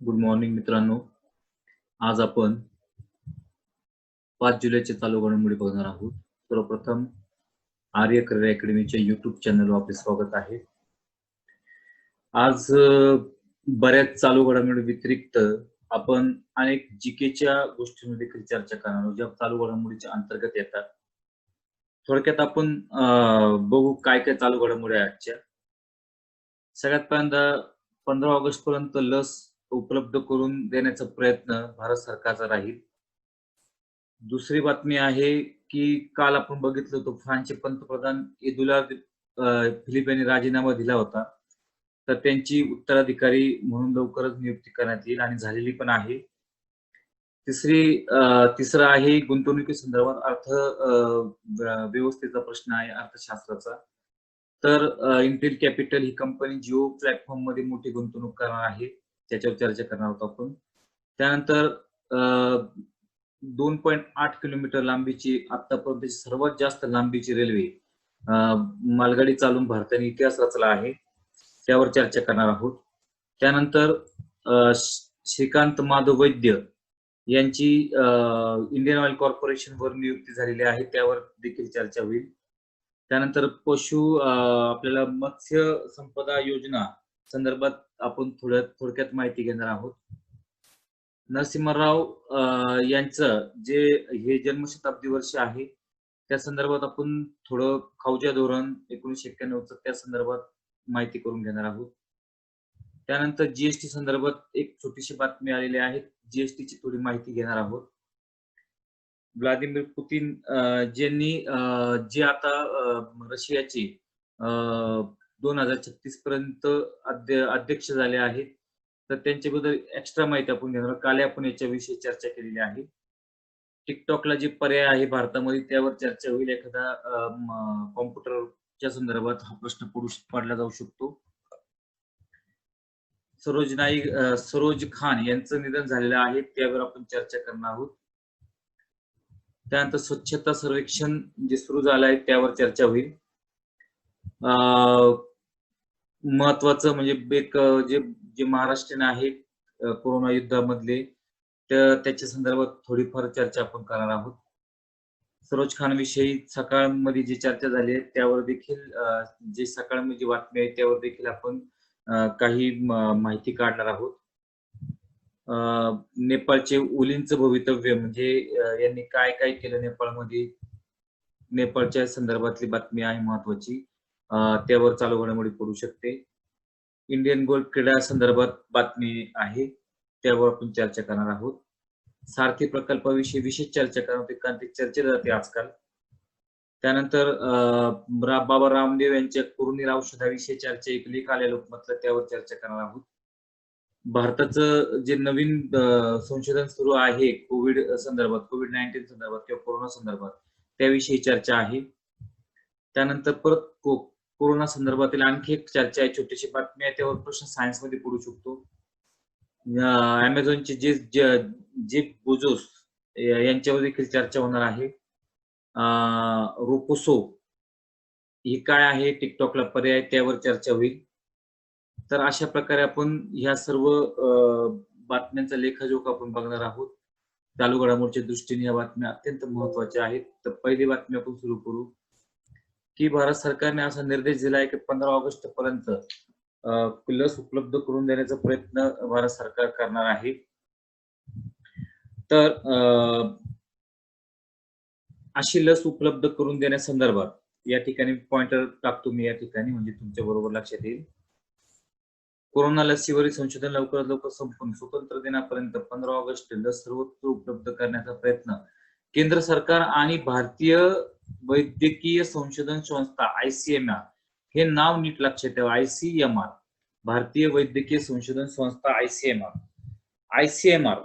Good morning मित्रांनो. आज आपण 5 जुलैचे चालू घडामोडी बघणार आहोत. सर्वप्रथम आर्य करिअर अकॅडमीच्या YouTube चॅनलवर आपले स्वागत आहे. आज बऱ्याच चालू घडामोडी व्यतिरिक्त आपण अनेक जीकेच्या गोष्टींवर देखील चर्चा करणार आहोत, ज्या चालू घडामोडीच्या अंतर्गत येतात. थोडक्यात आपण बघू काय काय चालू घडामोडी आहेत आजच्या. सगळ्यात पहिल्यांदा 15 ऑगस्ट पर्यंत लस उपलब्ध करून देण्याचा प्रयत्न भारत सरकारचा राहील. दुसरी बातमी आहे की काल आपण बघितलं होतं फ्रान्सचे पंतप्रधान एदुलार्द फिलिप यांनी राजीनामा दिला होता, तर त्यांची उत्तराधिकारी म्हणून लवकरच नियुक्ती करण्यात येईल आणि झालेली पण आहे. तिसरं आहे गुंतवणुकीसंदर्भात व्यवस्थेचा प्रश्न आहे अर्थशास्त्राचा. तर इंटेल कॅपिटल ही कंपनी जिओ प्लॅटफॉर्म मध्ये मोठी गुंतवणूक करणार आहे, त्याच्यावर चर्चा करणार आहोत आपण. त्यानंतर 2.8 किलोमीटर लांबीची आतापर्यंतची सर्वात जास्त लांबीची रेल्वे मालगाडी चालून भारताने इतिहास रचला आहे, त्यावर चर्चा करणार आहोत. त्यानंतर श्रीकांत माधव वैद्य यांची इंडियन ऑइल कॉर्पोरेशन वर नियुक्ती झालेली आहे, त्यावर देखील चर्चा होईल. त्यानंतर आपल्याला मत्स्य संपदा योजना संदर्भात आपण थोडक्यात माहिती घेणार आहोत. नरसिंहराव यांचं जे हे जन्मशताब्दी वर्ष आहे त्या संदर्भात आपण थोडं खवजा धोरण 1991 त्या संदर्भात माहिती करून घेणार आहोत. त्यानंतर जीएसटी संदर्भात एक छोटीशी बातमी आलेली आहे, जीएसटी ची थोडी माहिती घेणार आहोत. व्लादिमीर पुतीन ज्यांनी जे आता रशियाचे 2036 पर्यंत अध्यक्ष झाले आहेत, तर त्यांच्याबद्दल एक्स्ट्रा माहिती आपण घेणार. काल आपण याच्याविषयी चर्चा केलेली आहे. टिकटॉकला जे पर्याय आहे भारतामध्ये त्यावर चर्चा होईल. एखादा कॉम्प्युटरच्या संदर्भात हा प्रश्न पडला जाऊ शकतो. सरोज खान यांचं निधन झालेलं आहे, त्यावर आपण चर्चा करणार आहोत. त्यानंतर स्वच्छता सर्वेक्षण जे सुरू झालं आहे त्यावर चर्चा होईल. महत्वाचं म्हणजे जे महाराष्ट्रीयन आहेत कोरोना युद्धामधले, त्याच्या संदर्भात थोडीफार चर्चा आपण करणार आहोत. सरोज खान विषयी सकाळमध्ये जी चर्चा झाली आहे त्यावर देखील जे सकाळमध्ये जी बातमी आहे त्यावर देखील आपण काही माहिती काढणार आहोत. नेपाळचे ओलींचं भवितव्य म्हणजे यांनी काय काय केलं नेपाळमध्ये, नेपाळच्या संदर्भातली बातमी आहे महत्वाची, त्यावर चालू घडामोडी पडू शकते. इंडियन गोल्ड क्रीडा संदर्भात बातमी आहे, त्यावर आपण चर्चा करणार आहोत. सारथी प्रकल्पाविषयी विशेष चर्चा करणार होते कारण ते चर्चेत जाते आजकाल. त्यानंतर बाबा रामदेव यांच्या कोरोना औषधाविषयी चर्चा, एक लेख आलेला लोकमतला, त्यावर चर्चा करणार आहोत. भारताचं जे नवीन संशोधन सुरू आहे कोविड संदर्भात, कोविड-19 संदर्भात किंवा कोरोना संदर्भात, त्याविषयी चर्चा आहे. त्यानंतर परत कोरोना संदर्भातील आणखी एक चर्चा आहे, छोटीशी बातमी आहे, त्यावर प्रश्न सायन्स मध्ये पडू शकतो. अमेझॉनचे जेफ बेझोस यांच्यावर देखील चर्चा होणार आहे. रोकोसो हे काय आहे, टिकटॉकला पर्याय, त्यावर चर्चा होईल. तर अशा प्रकारे आपण ह्या सर्व बातम्यांचा लेखाजोखा आपण बघणार आहोत. चालू घडामोडीच्या दृष्टीने ह्या बातम्या अत्यंत महत्वाच्या आहेत. तर पहिली बातमी आपण सुरू करू की भारत सरकारने असा निर्देश दिला आहे की 15 ऑगस्ट पर्यंत लस उपलब्ध करून देण्याचा प्रयत्न भारत सरकार करणार आहे. तर अशी लस उपलब्ध करून देण्यासंदर्भात या ठिकाणी पॉइंटर टाकतो मी या ठिकाणी, म्हणजे तुमच्या बरोबर लक्षात येईल. कोरोना लसीवरील संशोधन लवकरात लवकर संपून स्वतंत्र दिनापर्यंत 15 ऑगस्ट लस सर्वत्र उपलब्ध करण्याचा प्रयत्न केंद्र सरकार आणि भारतीय वैद्यकीय संशोधन संस्था ICMR, हे नाव नीट लक्षात ठेवा, ICMR, भारतीय वैद्यकीय संशोधन संस्था ICMR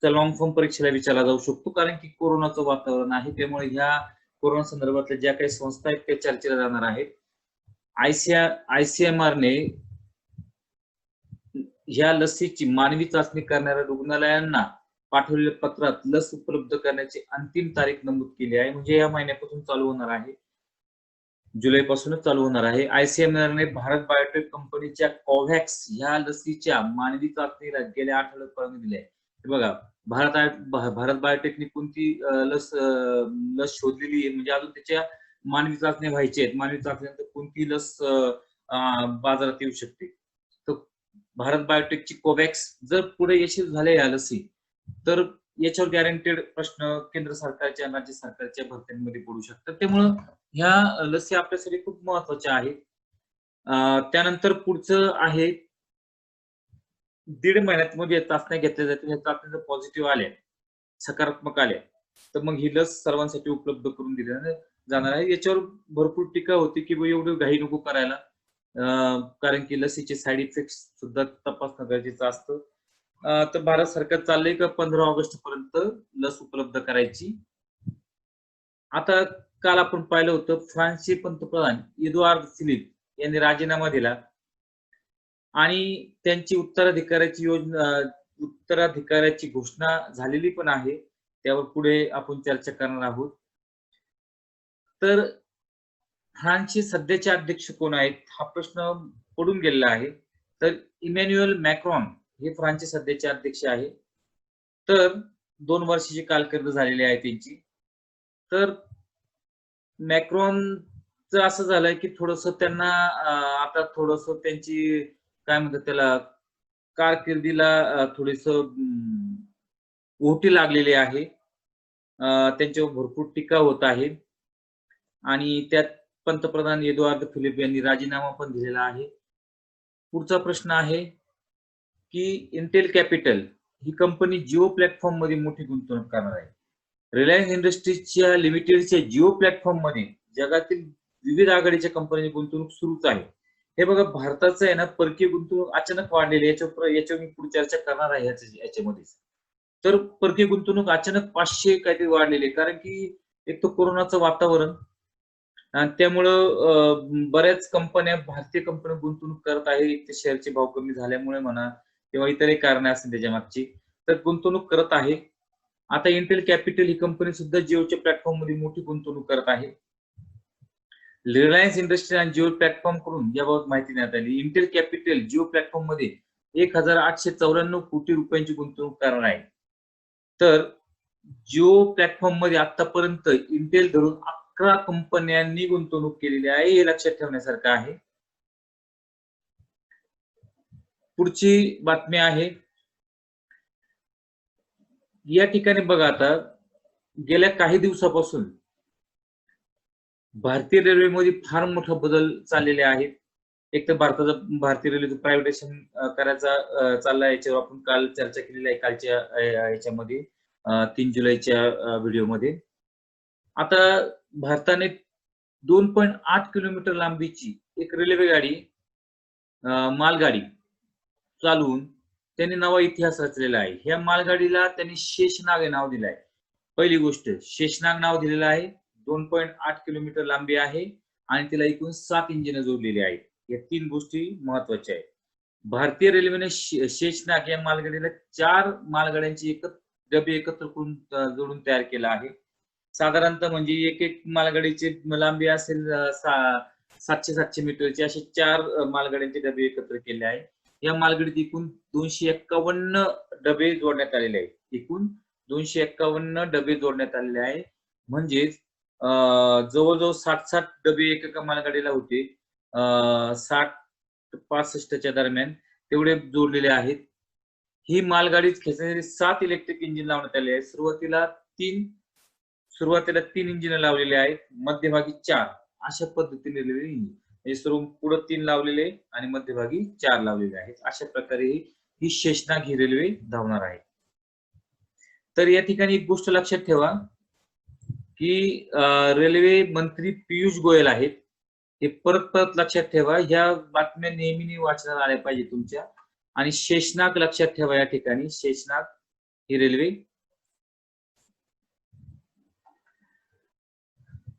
चा लॉंग फॉर्म परीक्षेला विचारला जाऊ शकतो, कारण की कोरोनाचं वातावरण आहे, त्यामुळे ह्या कोरोना संदर्भातल्या ज्या काही संस्था आहेत त्या चर्चेला जाणार आहेत. ICMR ने ह्या लसीची मानवी चाचणी करणाऱ्या रुग्णालयांना पाठवलेल्या पत्रात लस उपलब्ध करण्याची अंतिम तारीख नमूद केली आहे, म्हणजे या महिन्यापासून चालू होणार आहे. जुलैपासूनच चालू होणार आहे. ICMR ने भारत बायोटेक कंपनीच्या कोव्हॅक्स ह्या लसीच्या मानवी चाचणीला गेल्या आठवड्यात परवानगी दिली आहे. हे बघा, भारत बायोटेकने कोणती लस शोधलेली आहे, म्हणजे अजून त्याच्या मानवी चाचण्या व्हायच्या आहेत. मानवी चाचणीनंतर कोणती लस बाजारात येऊ शकते. तर भारत बायोटेकची कोव्हॅक्स जर पुढे यशस्वी झाले या लसी, तर याच्यावर गॅरंटेड प्रश्न केंद्र सरकारच्या आणि राज्य सरकारच्या भरत्यांमध्ये पडू शकतात. त्यामुळं ह्या लसी आपल्यासाठी खूप महत्वाच्या आहेत. त्यानंतर पुढचं आहे 1.5 महिन्यात मध्ये चाचण्या घेतल्या जातील. या चाचण्या जर पॉझिटिव्ह आल्या, सकारात्मक आल्या, तर मग ही लस सर्वांसाठी उपलब्ध करून दिली जाणार आहे. याच्यावर भरपूर टीका होती की एवढी घाई नको करायला, कारण की लसीचे साईड इफेक्ट सुद्धा तपासणं गरजेचं असतं. तर भारत सरकार चाललंय का 15 ऑगस्ट पर्यंत लस उपलब्ध करायची. आता काल आपण पाहिलं होतं, फ्रान्सचे पंतप्रधान एदुआर्द फिलिप यांनी राजीनामा दिला आणि त्यांची उत्तराधिकाऱ्याची घोषणा झालेली पण आहे. त्यावर पुढे आपण चर्चा करणार आहोत. तर फ्रान्सचे सध्याचे अध्यक्ष कोण आहेत हा प्रश्न पडून गेलेला आहे. तर इमॅन्युएल मॅक्रॉन हे फ्रान्सचे सध्याचे अध्यक्ष आहे. तर 2 वर्षाची कालखंड झालेली आहे त्यांची. तर मॅक्रॉनचं असं झालंय की थोडंसं त्यांना आता थोडंसं त्यांची काय म्हणतात त्याला, कारकिर्दीला थोडीसं ओहोटी लागलेली आहे. त्यांच्यावर भरपूर टीका होत आहे आणि त्यात पंतप्रधान एदुआर्द फिलिप यांनी राजीनामा पण दिलेला आहे. पुढचा प्रश्न आहे की इंटेल कॅपिटल ही कंपनी जिओ प्लॅटफॉर्म मध्ये मोठी गुंतवणूक करणार आहे. रिलायन्स इंडस्ट्रीजच्या लिमिटेडच्या जिओ प्लॅटफॉर्म मध्ये जगातील विविध आघाडीच्या कंपन्यांची गुंतवणूक सुरूच आहे. हे बघा, भारताचं आहे ना, परकीय गुंतवणूक अचानक वाढलेली आहे. याच्यावर मी पुढे चर्चा करणार आहे याच्यामध्ये. तर परकीय गुंतवणूक अचानक 500 काहीतरी वाढलेली आहे, कारण की एक तर कोरोनाचं वातावरण आणि त्यामुळं बऱ्याच कंपन्या, भारतीय कंपन्या गुंतवणूक करत आहे. एक तर शेअरचे भाव कमी झाल्यामुळे म्हणा किंवा इतरही कारणे असतील त्याच्या मागची, तर गुंतवणूक करत आहे. आता इंटेल कॅपिटल ही कंपनी सुद्धा जिओच्या प्लॅटफॉर्म मध्ये मोठी गुंतवणूक करत आहे. रिलायन्स इंडस्ट्री आणि जिओ प्लॅटफॉर्म कडून याबाबत माहिती देण्यात आली. इंटेल कॅपिटल जिओ प्लॅटफॉर्म मध्ये 1894 कोटी रुपयांची गुंतवणूक करणार आहे. तर जिओ प्लॅटफॉर्म मध्ये आतापर्यंत इंटेल धरून 11 कंपन्यांनी गुंतवणूक केलेली आहे. हे लक्षात ठेवण्यासारखं आहे. पुढची बातमी आहे, या ठिकाणी बघा, आता गेल्या काही दिवसापासून भारतीय रेल्वेमध्ये फार मोठा बदल चाललेले आहेत. एक तर भारतीय रेल्वेचं प्रायव्हेटायझेशन करायचा चाललाय. याच्यावर आपण काल चर्चा केलेली आहे, कालच्या याच्यामध्ये 3 जुलैच्या व्हिडिओमध्ये. आता भारताने 2.8 किलोमीटर लांबीची एक रेल्वे गाडी, मालगाडी चालवून त्यांनी नवा इतिहास रचलेला आहे. ह्या मालगाडीला त्यांनी शेषनाग हे नाव दिलं आहे. पहिली गोष्ट, शेषनाग नाव दिलेलं आहे. 2.8 किलोमीटर लांबी आहे आणि तिला एकूण 7 इंजिन जोडलेली आहेत. या 3 गोष्टी महत्वाच्या आहेत. भारतीय रेल्वेने शेषनाग या मालगाडीला 4 मालगाड्यांची डबे एकत्र करून जोडून तयार केला आहे. साधारणतः म्हणजे एक मालगाडीची लांबी असेल 700 मीटरची, असे 4 मालगाड्यांचे डबे एकत्र केले आहे. या मालगाडीत एकूण 251 डबे जोडण्यात आलेले आहेत. एकूण 251 डबे जोडण्यात आलेले आहे. म्हणजेच जवळजवळ 60 डबे एका मालगाडीला होते. 60-65च्या दरम्यान तेवढे जोडलेले आहेत. ही मालगाडी खेचण्यासाठी 7 इलेक्ट्रिक इंजिन लावण्यात आले आहेत. सुरुवातीला 3 इंजिन लावलेले आहेत, मध्यभागी 4. अशा पद्धतीने रेल्वे इंजिन, हे सर्व पुढे 3 लावलेले आणि मध्यभागी 4 लावलेले आहेत. अशा प्रकारे ही शेषनाग ही रेल्वे धावणार आहे. तर या ठिकाणी एक गोष्ट लक्षात ठेवा की रेल्वे मंत्री पियुष गोयल आहेत. हे परत लक्षात ठेवा. ह्या बातम्या नेहमी वाचनात आल्या पाहिजे तुमच्या. आणि शेषनाग लक्षात ठेवा, या ठिकाणी शेषनाग ही रेल्वे.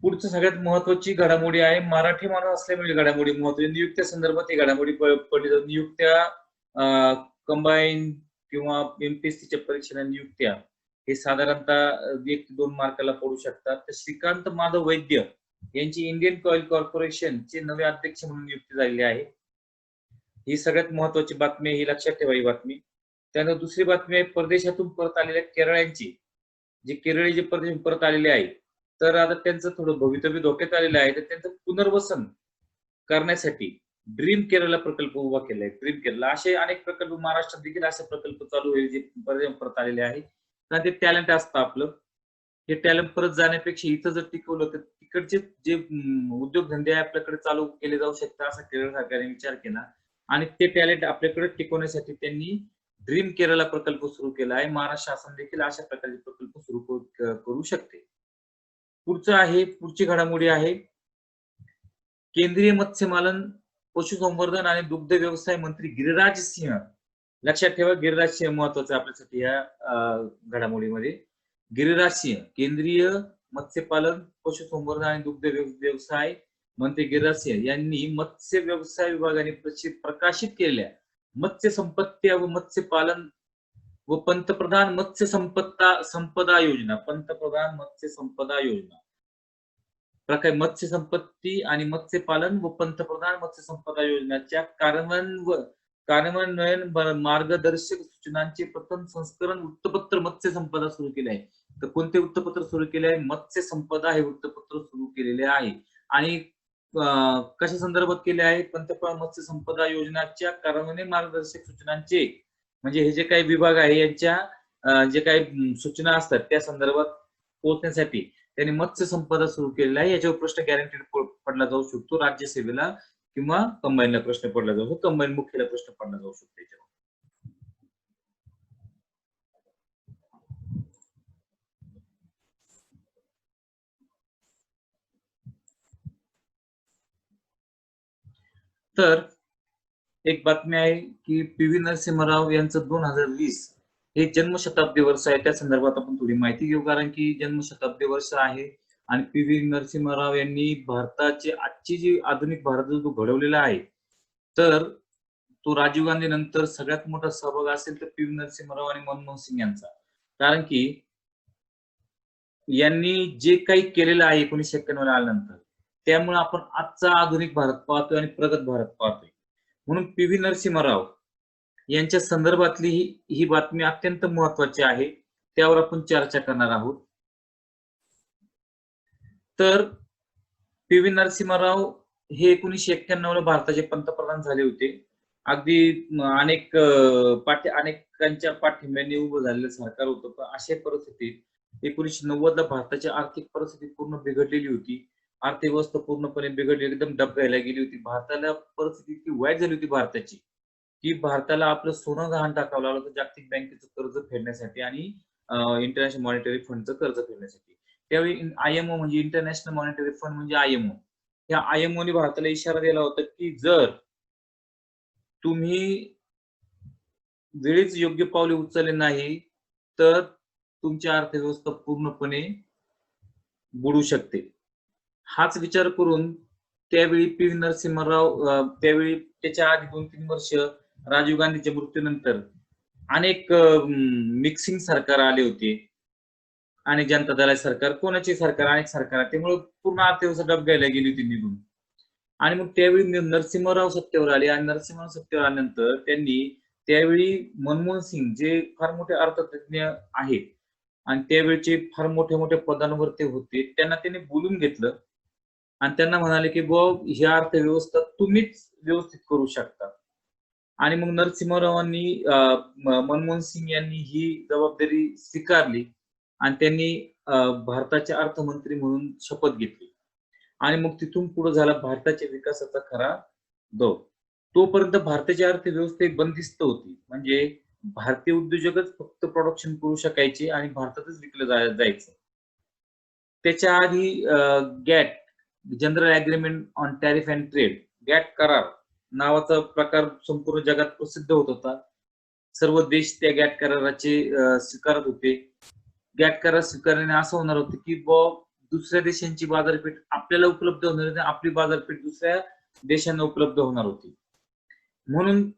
पुढचं सगळ्यात महत्वाची घडामोडी आहे, मराठी माणूस असल्यामुळे घडामोडी महत्वाची. नियुक्त्या संदर्भात ही घडामोडी पडली जातात. नियुक्त्या कंबाईन किंवा एमपीएससीच्या परीक्षेला नियुक्त्या हे साधारणतः 1 ते 2 मार्काला पडू शकतात. तर श्रीकांत माधव वैद्य यांची इंडियन ऑइल कॉर्पोरेशनचे नवे अध्यक्ष म्हणून नियुक्ती झालेली आहे. ही सगळ्यात महत्वाची बातमी आहे, ही लक्षात ठेवा ही बातमी. त्यानंतर दुसरी बातमी आहे परदेशातून परत आलेल्या केरळ्यांची. जे केरळी जे परदेशातून परत आलेले आहेत, तर आता त्यांचं थोडं भवितव्य धोक्यात आलेलं आहे. तर त्यांचं पुनर्वसन करण्यासाठी ड्रीम केरला प्रकल्प उभा केलाय. ड्रीम केरला असे अनेक प्रकल्प महाराष्ट्रात देखील असे प्रकल्प चालू आहे जे परदेशातून परत आलेले आहे. कारण ते टॅलेंट असतं आपलं. हे टॅलेंट परत जाण्यापेक्षा इथं जर टिकवलं तर तिकडचे जे उद्योगधंदे आहे आपल्याकडे चालू केले जाऊ शकतात असा केरळ सरकारने विचार केला आणि ते टॅलेंट आपल्याकडे टिकवण्यासाठी त्यांनी ड्रीम केरला प्रकल्प सुरू केला आहे. महाराष्ट्र शासन देखील अशा प्रकारचे प्रकल्प सुरू करू शकते. पुढचं आहे, पुढची घडामोडी आहे केंद्रीय मत्स्यपालन, पशुसंवर्धन आणि दुग्ध व्यवसाय मंत्री गिरिराज सिंह. लक्षात ठेवा गिरिराज सिंह महत्वाचं आपल्यासाठी या घडामोडीमध्ये. गिरिराज सिंह केंद्रीय मत्स्यपालन, पशुसंवर्धन आणि दुग्ध व्यवसाय मंत्री गिरिराज सिंह यांनी मत्स्य व्यवसाय विभागाने प्रकाशित केलेल्या मत्स्य संपत्ती व मत्स्यपालन व पंतप्रधान मत्स्य संपदा योजना, पंतप्रधान मत्स्य संपदा योजना प्रकार मत्स्य संपत्ती आणि मत्स्यपालन व पंतप्रधान मत्स्य संपदा योजनेच्या कार्यान्वयन मार्गदर्शक सूचनांचे प्रथम संस्करण वृत्तपत्र मत्स्य संपदा सुरू केले आहे. तर कोणते वृत्तपत्र सुरू केले आहे? मत्स्य संपदा हे वृत्तपत्र सुरू केलेले आहे. आणि कशा संदर्भात केले आहे? पंतप्रधान मत्स्य संपदा योजनेच्या कार्यान्वयन मार्गदर्शक सूचनांचे म्हणजे हे जे काही विभाग आहे यांच्या जे काही सूचना असतात त्या संदर्भात पोहोचण्यासाठी त्यांनी मत्स्य संपदा सुरू केलेला आहे. याच्यावर प्रश्न गॅरंटीड पडला जाऊ शकतो. राज्यसेवेला किंवा कंबाईनला प्रश्न पडला जाऊ शकतो. कंबाईन मुख्यला प्रश्न पडला जाऊ शकतो याच्यावर. तर एक बातमी आहे की पी.व्ही. नरसिंहराव यांचं 2020 हे जन्मशताब्दी वर्ष आहे. त्या संदर्भात आपण थोडी माहिती घेऊ कारण की जन्मशताब्दी वर्ष आहे आणि पी.व्ही. नरसिंहराव यांनी भारताची आजची जी आधुनिक भारत जो घडवलेला आहे तर तो राजीव गांधी नंतर सगळ्यात मोठा सहभाग असेल तर पी.व्ही. नरसिंहराव आणि मनमोहन सिंग यांचा. कारण की यांनी जे काही केलेलं आहे 1991 ला आल्यानंतर त्यामुळे आपण आजचा आधुनिक भारत पाहतोय आणि प्रगत भारत पाहतोय. म्हणून पी.व्ही. नरसिंहराव यांच्या संदर्भातली ही बातमी अत्यंत महत्वाची आहे. त्यावर आपण चर्चा करणार आहोत. तर पी.व्ही. नरसिंहराव हे 1991 ला भारताचे पंतप्रधान झाले होते. अगदी अनेकांच्या पाठिंब्याने उभं झालेलं सरकार होतं. पण अशा परिस्थितीत 1990 ला भारताची आर्थिक परिस्थिती पूर्ण बिघडलेली होती. अर्थव्यवस्था पूर्णपणे बिघडली, एकदम डबघाईला गेली होती. भारताला परिस्थिती इतकी वाईट झाली होती भारताची की भारताला आपलं सोनं गहाण टाकावं लागलं होतं जागतिक बँकेचं कर्ज फेडण्यासाठी आणि इंटरनॅशनल मॉनिटरी फंडचं कर्ज फेडण्यासाठी. त्यावेळी IMO म्हणजे इंटरनॅशनल मॉनिटरी फंड म्हणजे IMO या IMO ने भारताला इशारा दिला होता की जर तुम्ही वेळीच योग्य पावले उचलले नाही तर तुमची अर्थव्यवस्था पूर्णपणे बुडू शकते. हाच विचार करून त्यावेळी पी.व्ही. नरसिंहराव त्यावेळी त्याच्या आधी 2-3 वर्ष राजीव गांधीच्या मृत्यूनंतर अनेक मिक्सिंग सरकार आले होते. आणि जनता दल सरकार, कोणाची सरकार, अनेक सरकार, त्यामुळे पूर्ण अर्थव्यवस्था डबघाईला गेली होती निघून. आणि मग त्यावेळी नरसिंहराव सत्तेवर आले आणि नरसिंहराव सत्तेवर आल्यानंतर त्यांनी त्यावेळी मनमोहन सिंग जे फार मोठे अर्थतज्ञ आहेत आणि त्यावेळचे फार मोठ्या मोठ्या पदांवर ते होते त्यांना त्यांनी बोलून घेतलं आणि त्यांना म्हणाले की बुवा ही अर्थव्यवस्था तुम्हीच व्यवस्थित करू शकता. आणि मग नरसिंहरावांनी मनमोहन सिंग यांनी ही जबाबदारी स्वीकारली आणि त्यांनी भारताचे अर्थमंत्री म्हणून शपथ घेतली आणि मग तिथून पुढे झाला भारताच्या विकासाचा खरा दौर. तोपर्यंत भारताची अर्थव्यवस्था बंदिस्त होती. म्हणजे भारतीय उद्योजकच फक्त प्रोडक्शन करू शकायचे आणि भारतातच विकलं जायचं. त्याच्या आधी GATT general agreement on tariff and trade, GATT करार नावाचा प्रकार संपूर्ण जगात प्रसिद्ध होत होता. सर्व देश त्या गॅट कराराचे स्वीकारत होते. गॅट करार स्वीकारल्याने असं होणार होतं की दुसऱ्या देशांची बाजारपेठ आपल्याला उपलब्ध होणार होती, आपली बाजारपेठ दुसऱ्या देशांना उपलब्ध होणार होती. म्हणून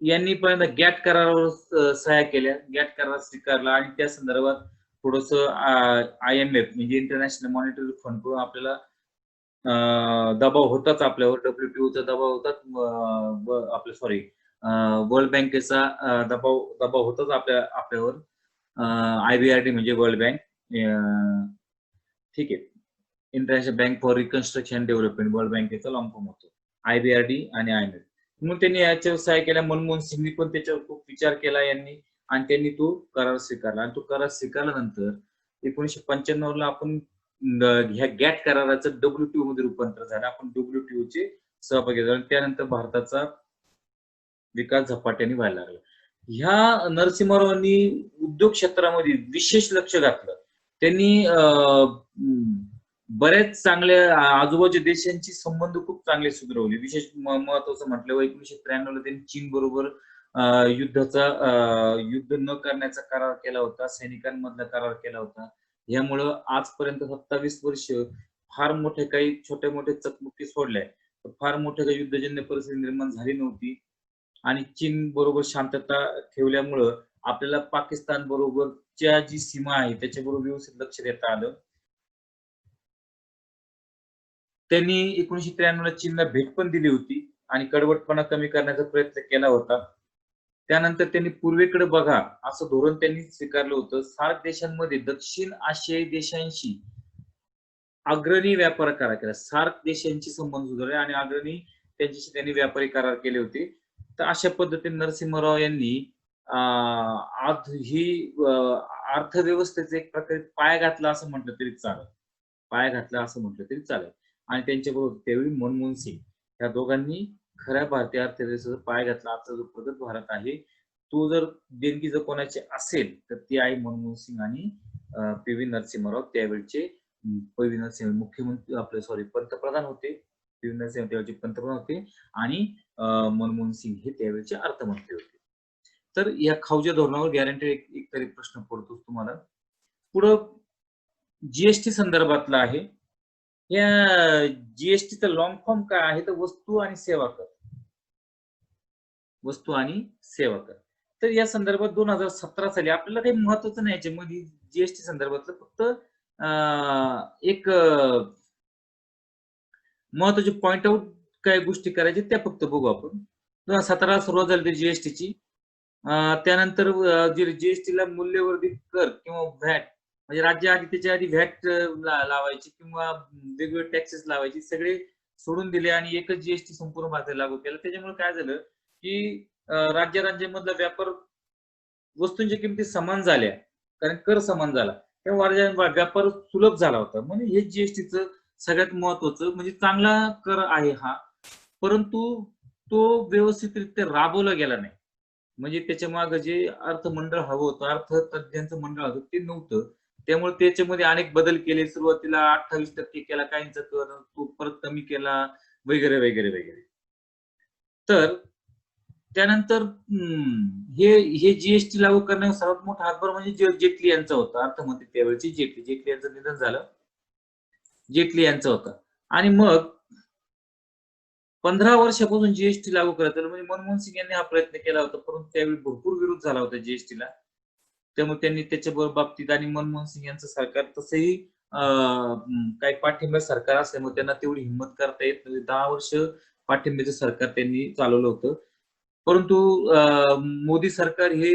यांनी पहिल्यांदा गॅट करारावर सह्या केल्या, गॅट करार स्वीकारला आणि त्या संदर्भात थोडस IMF म्हणजे इंटरनॅशनल मॉनिटरी फंड कडून आपल्याला दबाव होताच आपल्यावर, WTOचा दबाव होताच, आपलं सॉरी वर्ल्ड बँकेचा दबाव होताच आपल्यावर. IBRD म्हणजे वर्ल्ड बँक, ठीक आहे, international bank for reconstruction development, world बँकेचा लॉंग फॉर्म होतो IBRD आणि IMF. म्हणून त्यांनी याच्यावर सह्या केल्या. मनमोहन सिंगनी पण त्याच्यावर खूप विचार केला यांनी, आणि त्यांनी तो करार स्वीकारला. आणि तो करार स्वीकारल्यानंतर 1995 ला आपण ह्या गॅट कराराचं WTO मध्ये रूपांतर झालं. आपण WTO चे सहभागी झालो. त्यानंतर भारताचा विकास झपाट्याने व्हायला लागला. ह्या नरसिंहरावांनी उद्योग क्षेत्रामध्ये विशेष लक्ष घातलं. त्यांनी बरेच चांगल्या आजूबाजूच्या देशांची संबंध खूप चांगले सुधारवले. विशेष महत्वाचं म्हटलं 1993 ला त्यांनी चीन बरोबर युद्ध न करण्याचा करार केला होता, सैनिकांमधला करार केला होता. यामुळं आजपर्यंत 27 वर्ष फार मोठे काही छोटे मोठे चकमकी सोडल्या, फार मोठे काही युद्धजन्य परिस्थिती निर्माण झाली नव्हती. आणि चीन बरोबर शांतता ठेवल्यामुळं आपल्याला पाकिस्तान बरोबरच्या जी सीमा आहे त्याच्याबरोबर व्यवस्थित लक्ष देता आलं. त्यांनी 1993 ला चीनला भेट पण दिली होती आणि कडवटपणा कमी करण्याचा प्रयत्न केला होता. त्यानंतर त्यांनी पूर्वेकडे बघा असं धोरण त्यांनी स्वीकारलं होतं. सार्क देशांमध्ये दक्षिण आशियाई देशांशी अग्रणी व्यापार करार केला. सार्क देशांची संबंध सुधारले आणि अग्रणी त्यांच्याशी त्यांनी व्यापारी करार केले होते. तर अशा पद्धतीने नरसिंहराव यांनी आज ही अर्थव्यवस्थेचा एक प्रकारे पाया घातला असं म्हटलं तरी चालेल. पाया घातला असं म्हटलं तरी चालेल. आणि त्यांच्याबरोबर त्यावेळी मनमोहन सिंग या दोघांनी खऱ्या भारतीय अर्थव्यवस्थेचा पाया घातला. आजचा जो प्रगत भारत आहे तो जर देणगी जर कोणाची असेल तर ती आहे मनमोहन सिंग आणि PV नरसिंहराव. त्यावेळचे PV नरसिंह मुख्यमंत्री आपले सॉरी पंतप्रधान होते. PV नरसिंह त्यावेळचे पंतप्रधान होते आणि मनमोहन सिंग हे त्यावेळचे अर्थमंत्री होते. तर या खाऊच्या धोरणावर गॅरंटी एक तरी प्रश्न पडतो तुम्हाला. पुढं GST संदर्भातला आहे. या GSTचा लॉंग फॉर्म काय आहे तर वस्तू आणि सेवा कर. वस्तू आणि सेवा कर. तर या संदर्भात 2017 साली आपल्याला काही महत्वाचं नाही याच्यामध्ये GST संदर्भातलं, फक्त एक महत्वाचे पॉइंट आउट काय गोष्टी करायच्या त्या फक्त बघू आपण. 2017 सुरुवात झाली GSTची. त्यानंतर GST ला मूल्यवर्धित कर किंवा व्हॅट, म्हणजे राज्य आधी त्याच्या आधी व्हॅट लावायची किंवा वेगवेगळे टॅक्सेस लावायचे, सगळे सोडून दिले आणि एकच GST संपूर्ण भारताला लागू केला. त्याच्यामुळे काय झालं की राज्यामधला व्यापार वस्तूंच्या किमती समान झाल्या, कारण कर समान झाला, तेव्हा व्यापार सुलभ झाला होता. म्हणजे हे GSTचं सगळ्यात महत्वाचं म्हणजे चांगला कर आहे हा, परंतु तो व्यवस्थितरित्या राबवला गेला नाही. म्हणजे त्याच्या मागे जे अर्थमंडळ हवं होतं, अर्थतज्ञांचं मंडळ हवं ते नव्हतं. त्यामुळे त्याच्यामध्ये अनेक बदल केले. सुरुवातीला 28% केला काहींचा कर, तो परत कमी केला वगैरे वगैरे वगैरे. तर त्यानंतर हे GST लागू करण्यावर सर्वात मोठा हातभार म्हणजे जेटली यांचा होता. अर्थमंत्री त्यावेळेची जेटली यांचं निधन झालं. जेटली यांचा होता. आणि मग 15 वर्षापासून GST लागू करायचं म्हणजे मनमोहन सिंग यांनी हा प्रयत्न केला होता, परंतु त्यावेळी भरपूर विरोध झाला होता GSTला. त्यामुळे त्यांनी त्याच्या बाबतीत आणि मनमोहन सिंग यांचं सरकार तसंही काही पाठिंबा सरकार असल्यामुळे त्यांना तेवढी हिंमत करता येत नव्हती. 10 वर्ष पाठिंब्याचं सरकार त्यांनी चालवलं होतं. परंतु मोदी सरकार हे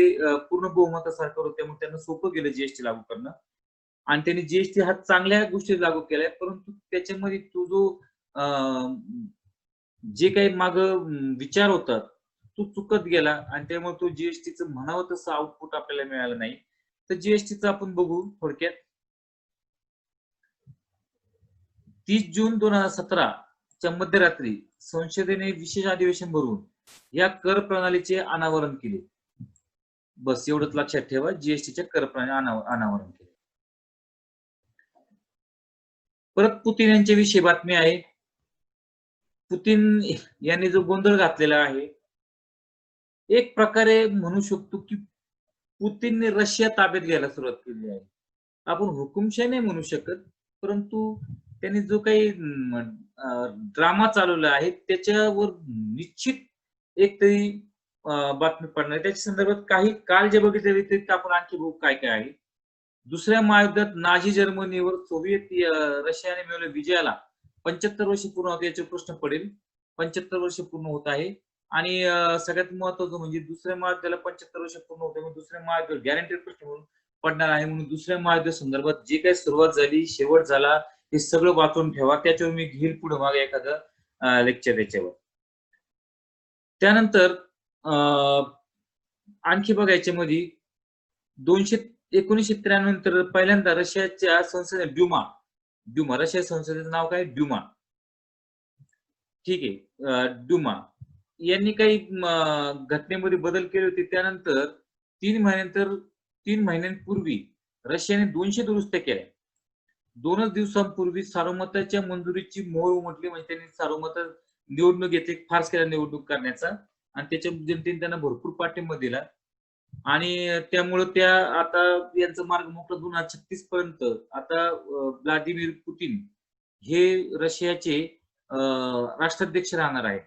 पूर्ण बहुमत सरकार होतं, त्यामुळे त्यांना सोपं गेलं GST लागू करणं. आणि त्यांनी GST हा चांगल्या गोष्टी लागू केल्या, परंतु त्याच्यामध्ये तो जो जे काही माग विचार होता तो चुकत गेला आणि त्यामुळे तो GSTचं म्हणावं तसं आउटपुट आपल्याला मिळालं नाही. तर GSTचं आपण बघू थोडक्यात. 30 जून 2017 च्या मध्यरात्री संसदेने विशेष अधिवेशन भरून या कर प्रणालीचे अनावरण केले. बस एवढंच लक्षात ठेवा, GSTच्या कर प्रणाली अनावरण केले. परत पुतीन यांच्याविषयी बातमी आहे. पुतीन यांनी जो गोंधळ घातलेला आहे, एक प्रकारे म्हणू शकतो की पुतीनने रशिया ताब्यात घ्यायला सुरुवात केली आहे. आपण हुकुमशाही नाही म्हणू शकत, परंतु त्यांनी जो काही ड्रामा चालवला आहे त्याच्यावर निश्चित एक तरी बातमी पडणार. त्याच्या संदर्भात काही काल जे बघितले व्यतिरिक्त आपण आणखी बघू काय काय आहे. दुसऱ्या महायुद्धात नाझी जर्मनीवर सोव्हिएत रशियाने मिळवल्या विजयाला 75 वर्ष पूर्ण होते याचे प्रश्न पडेल. 75 वर्ष पूर्ण होत आहे आणि सगळ्यात महत्त्वाचं म्हणजे दुसऱ्या महायुद्धाला 75 वर्ष पूर्ण होते, मग दुसऱ्या महायुद्ध गॅरंटेड प्रश्न म्हणून पडणार आहे. म्हणून दुसऱ्या महायुद्ध संदर्भात जे काही सुरुवात झाली, शेवट झाला, हे सगळं वाचून ठेवा. त्याच्यावर मी घेईल पुढे मागे एखादं लेक्चर त्याच्यावर. त्यानंतर आणखी बघा याच्यामध्ये 1993 नंतर पहिल्यांदा रशियाच्या संसदेने ड्युमा रशिया संसदेचं नाव काय? ड्युमा. ठीक आहे. ड्युमा यांनी काही घटनेमध्ये बदल केले होते. त्यानंतर 3 महिन्यांपूर्वी रशियाने 200 दुरुस्त्या केल्या. 2च दिवसांपूर्वी सार्वमताच्या मंजुरीची मोहर उमटली. म्हणजे त्यांनी सार्वमत निवडणूक घेतली, फार्स केला निवडणूक करण्याचा आणि त्याच्या जनतेने त्यांना भरपूर पाठिंबा दिला आणि त्यामुळे त्या आता यांचा मार्ग मोकळा 2036 पर्यंत आता व्लादिमीर पुतीन हे रशियाचे राष्ट्राध्यक्ष राहणार आहे.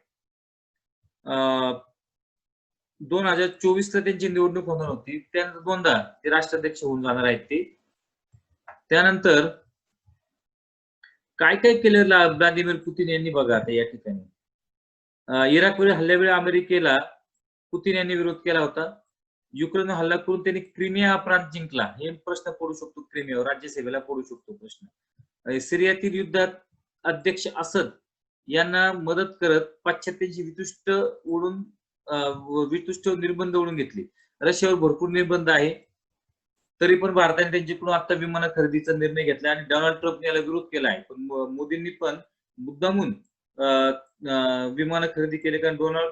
2024 ला त्यांची निवडणूक होणार होती. त्यानंतर 2दा ते राष्ट्राध्यक्ष होऊन जाणार आहेत ते. त्यानंतर काय काय केलेलं व्लादिमीर पुतीन यांनी बघा आता या ठिकाणी. इराकवरील हल्ल्यावेळी अमेरिकेला पुतीन यांनी विरोध केला होता. युक्रेनवर हल्ला करून त्यांनी क्रिमिया हा प्रांत जिंकला. हे प्रश्न पडू शकतो, क्रिमियावर राज्यसभेला पडू शकतो प्रश्न. सिरियातील युद्धात अध्यक्ष असद यांना मदत करत पाश्चात्यांची वितुष्ट निर्बंध ओढून घेतले. रशियावर भरपूर निर्बंध आहे, तरी पण भारताने त्यांच्याकडून आता विमान खरेदीचा निर्णय घेतला आणि डोनाल्ड ट्रम्प याला विरोध केला आहे. पण मोदींनी पण मुद्दामून विमान खरेदी केले, कारण डोनाल्ड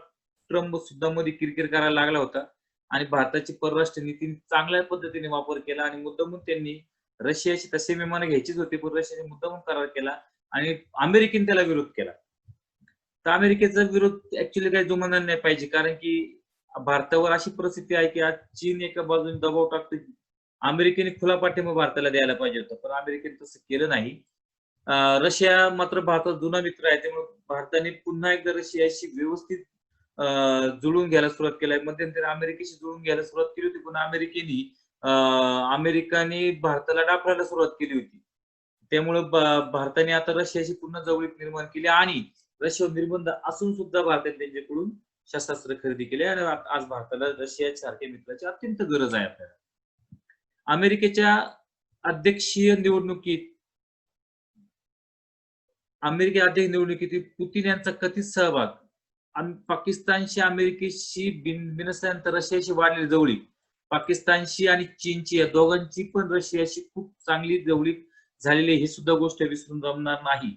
ट्रम्प सुद्धा मध्ये किरकिर करायला लागला होता आणि भारताची परराष्ट्र नीती चांगल्या पद्धतीने वापर केला आणि मुद्दामून त्यांनी रशियाशी तसे विमानं घ्यायचीच होती, पण रशियाने मुद्दामून करार केला आणि अमेरिकेने त्याला विरोध केला. तर अमेरिकेचा विरोध ऍक्च्युली काही जुमानला नाही पाहिजे, कारण की भारतावर अशी परिस्थिती आहे की आज चीन एका बाजूने दबाव टाकतो. अमेरिकेने खुला पाठिंबा भारताला द्यायला पाहिजे होता, पण अमेरिकेने तसं केलं नाही. रशिया मात्र भारताचा जुना मित्र आहे, त्यामुळे भारताने पुन्हा एकदा रशियाशी व्यवस्थित जुळून घ्यायला सुरुवात केली. मध्यंतरी अमेरिकेशी जुळून घ्यायला सुरुवात केली होती, पण अमेरिकेने भारताला डाफायला सुरुवात केली होती. त्यामुळे भारताने आता रशियाशी पुन्हा जवळीक निर्माण केली आणि रशियावर निर्बंध असून सुद्धा भारताने त्यांच्याकडून शस्त्रास्त्र खरेदी केले आणि आज भारताला रशिया सारख्या मित्राची अत्यंत गरज आहे आपल्याला. अमेरिकेच्या अध्यक्षीय निवडणुकीत पुतीन यांचा कथित सहभाग, पाकिस्तानशी अमेरिकेशी बिनसल्यानंतर रशियाशी वाढलेली जवळीक, पाकिस्तानशी आणि चीनची या दोघांची पण रशियाशी खूप चांगली जवळीक झालेली, ही सुद्धा गोष्ट विसरून जमणार नाही.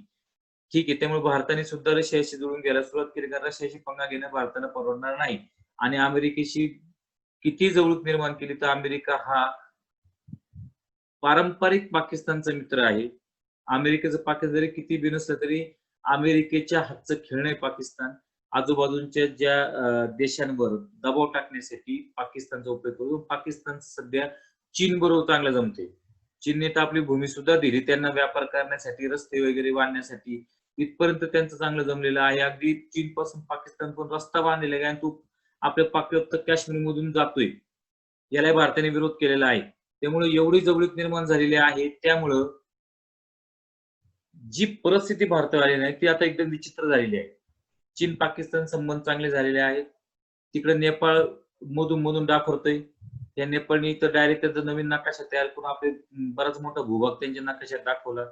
ठीक आहे. त्यामुळे भारताने सुद्धा रशियाशी जुळून घ्यायला सुरुवात केली, कारण रशियाशी पंगा घेणं भारताला परवडणार नाही. आणि अमेरिकेशी किती जवळीक निर्माण केली तर अमेरिका हा पारंपरिक पाकिस्तानचा मित्र आहे. अमेरिकेचं पाकिस्तान जरी किती बिनसलं तरी अमेरिकेच्या हातचं खेळणं आहे पाकिस्तान. आजूबाजूच्या ज्या देशांवर दबाव टाकण्यासाठी पाकिस्तानचा उपयोग करून पाकिस्तान सध्या चीन बरोबर चांगलं जमते. चीनने तर आपली भूमी सुद्धा दिली त्यांना व्यापार करण्यासाठी, रस्ते वगैरे बांधण्यासाठी, इथपर्यंत त्यांचं चांगलं जमलेलं आहे. अगदी चीन पासून पाकिस्तान पण रस्ता बांधलेला आहे आणि तो आपल्या फक्त काश्मीर मधून जातोय. याला भारताने विरोध केलेला आहे. त्यामुळे एवढी जवळीक निर्माण झालेली आहे. त्यामुळं जी परिस्थिती भारतात आली नाही ती आता एकदम विचित्र झालेली आहे. चीन पाकिस्तान संबंध चांगले झालेले आहेत. तिकडे नेपाळ मधून डाफरतोय. त्या नेपाळने तर डायरेक्ट त्याचा नवीन नकाशा तयार करून आपले बराच मोठा भूभाग त्यांच्या नकाशात दाखवला,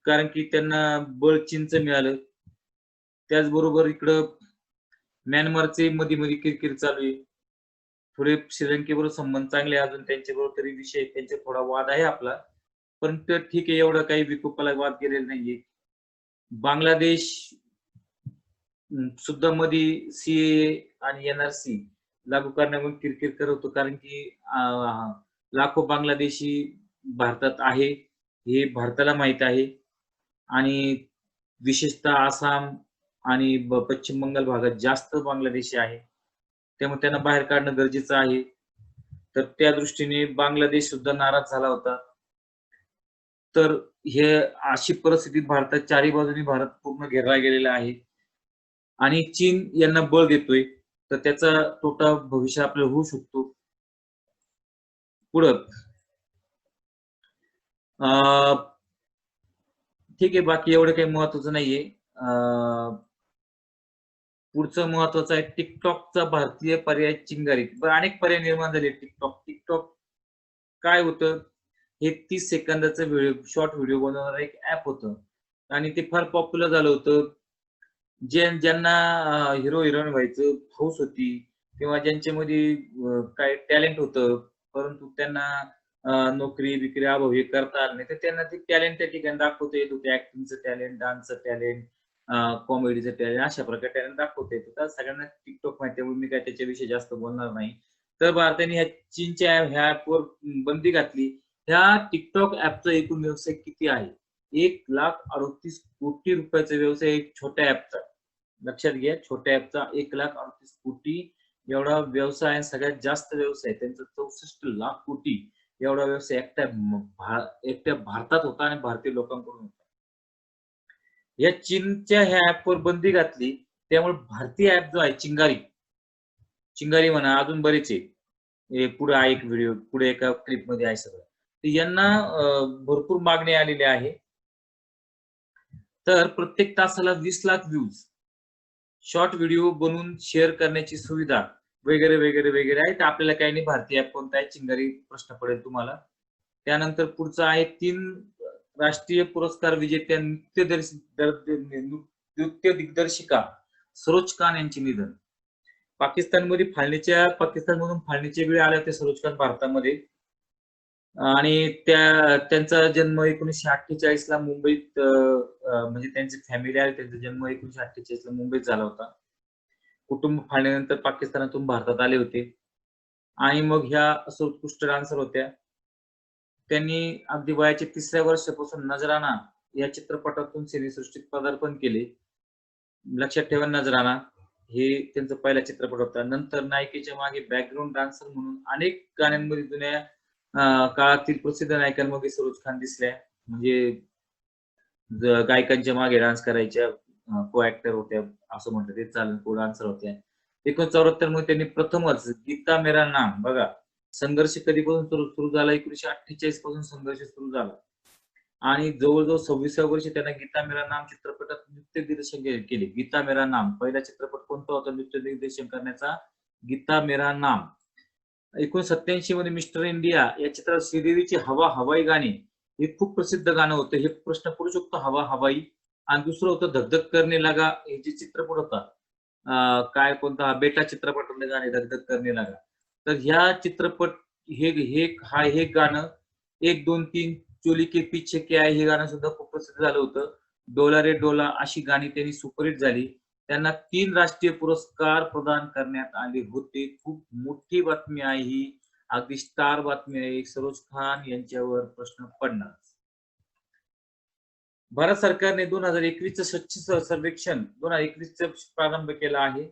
कारण की त्यांना बळ चीनचं मिळालं. त्याचबरोबर इकडं म्यानमारचे मध्ये किरकिर चालू आहे. थोडे श्रीलंकेबरोबर संबंध चांगले अजून त्यांच्याबरोबर, तरी विषय त्यांचा थोडा वाद आहे आपला, पण ते ठीक आहे, एवढं काही विकोपाला वाद केलेला नाहीये. बांगलादेश सुद्धा मध्ये सीए आणि एनआरसी लागू करण्यामुळे किरकिर करत होतो, कारण की लाखो बांगलादेशी भारतात आहे हे भारताला माहित आहे आणि विशेषतः आसाम आणि पश्चिम बंगाल भागात जास्त बांगलादेशी आहे, त्यामुळे त्यांना बाहेर काढणं गरजेचं आहे. तर त्या दृष्टीने बांगलादेश सुद्धा नाराज झाला होता. तर हे अशी परिस्थिती भारतात चारी बाजूनी भारत पूर्ण घेरला गेलेला आहे आणि चीन यांना बळ देतोय, तर त्याचा तोटा भविष्य आपल्याला होऊ शकतो. पुढं ठीक आहे, बाकी एवढं काही महत्वाचं नाहीये. पुढचं महत्वाचं आहे टिकटॉकचा भारतीय पर्याय चिंगारी. अनेक पर्याय निर्माण झाले. टिकटॉक काय होतं, हे 30 सेकंदाचं शॉर्ट व्हिडिओ बनवणारं एक ऍप होतं आणि ते फार पॉप्युलर झालं होतं. ज्यांना हिरो हिरोईन व्हायचं हौस होती किंवा ज्यांच्यामध्ये काय टॅलेंट होतं, परंतु त्यांना नोकरी बिकरी अभावी करता आलं नाही, तर त्यांना ते टॅलेंट त्या ठिकाणी दाखवता येत होते. ऍक्टिंगचं टॅलेंट, डान्सचं टॅलेंट, कॉमेडीचं टॅलेंट, अशा प्रकारे टॅलेंट दाखवता येत होतं. सगळ्यांना टिकटॉक माहिती आहे, मी काय त्याच्याविषयी जास्त बोलणार नाही. तर भारताने ह्या चीनच्या ह्या ऍपवर बंदी घातली. ह्या टिकटॉक ऍपचा एकूण व्यवसाय किती आहे? 1,38,00,00,000 रुपयाचा व्यवसाय एक छोट्या ऍपचा. लक्षात घ्या, छोट्या ऍपचा 1,38,00,00,000 एवढा व्यवसाय आहे. सगळ्यात जास्त व्यवसाय त्यांचा 64,00,000 कोटी एवढा व्यवसाय एकट्या भारतात होता आणि भारतीय लोकांकडून होता. या चीनच्या ह्या ऍपवर बंदी घातली, त्यामुळे भारतीय ऍप जो आहे चिंगारी म्हणा, अजून बरेच आहे. हे पुढे आहे एक व्हिडिओ, पुढे एका क्लिप मध्ये आहे सगळं. तर यांना भरपूर मागणी आलेली आहे. तर प्रत्येक तासाला 20,00,000 व्ह्यूज, शॉर्ट व्हिडिओ बनवून शेअर करण्याची सुविधा वगैरे वगैरे वगैरे आहे. तर आपल्याला काही नाही, भारतीय ऍप कोणता आहे चिंगारी प्रश्न पडेल तुम्हाला. त्यानंतर पुढचं आहे 3 राष्ट्रीय पुरस्कार विजेत्या नृत्य दिग्दर्शिका सरोज खान यांचे निधन. पाकिस्तानमधून फाळणीचे वेळ आले होते सरोज खान भारतामध्ये आणि त्यांचा जन्म 1948 ला मुंबईत, म्हणजे त्यांची फॅमिली आहे, त्यांचा जन्म 1948 ला मुंबईत झाला होता. कुटुंब फाळणीनंतर पाकिस्तानातून भारतात आले होते आणि मग ह्या सर्वोत्कृष्ट डान्सर होत्या. त्यांनी अगदी वयाच्या 3ऱ्या वर्षापासून नजराना या चित्रपटातून सिनेसृष्टीत पदार्पण केले. लक्षात ठेवा, नजराना हे त्यांचा पहिला चित्रपट होता. नंतर नायिकेच्या मागे बॅकग्राऊंड डान्सर म्हणून अनेक गाण्यांमध्ये जुन्या काळातील प्रसिद्ध नायकांमध्ये सरोज खान दिसल्या. म्हणजे गायकांच्या मागे डान्स करायच्या, को ऍक्टर होत्या असं म्हणतात ते चालेल, को डान्सर होत्या. 1974 मध्ये त्यांनी प्रथमच गीता मेरा नाम, बघा संघर्ष कधीपासून सुरू झाला, 1948 पासून संघर्ष सुरू झाला आणि जवळजवळ 26व्या वर्षी त्यांना गीता मेरा नाम चित्रपटात नृत्य दिग्दर्शन केले. गीता मेरा नाम पहिला चित्रपट कोणता होता नृत्य दिग्दर्शन करण्याचा? गीता मेरा नाम. 1987 मध्ये मिस्टर इंडिया या चित्रात श्रीदेवीची हवा हवाई गाणी हे खूप प्रसिद्ध गाणं होतं. हे प्रश्न पडू शकतो, हवा हवाई. आणि दुसरं होतं धगधग करने लगा, हे जे चित्रपट होता, काय कोणता, बेटा चित्रपटातले गाणे धगधग करने लगा. तर ह्या चित्रपट हे गाणं 1 2 3 चोली के पीछे क्या है हे गाणं सुद्धा खूप प्रसिद्ध झालं होतं. डोला रे डोला अशी गाणी त्यांनी सुपरहिट झाली. त्यांना 3 राष्ट्रीय पुरस्कार प्रदान करण्यात आले होते. खूप मोठी बातमी आहे ही, अगदी स्टार बातमी आहे. सरोज खान यांच्यावर प्रश्न पडणार. भारत सरकारने 2021चं स्वच्छ सर्वेक्षण 2021चा प्रारंभ केला आहे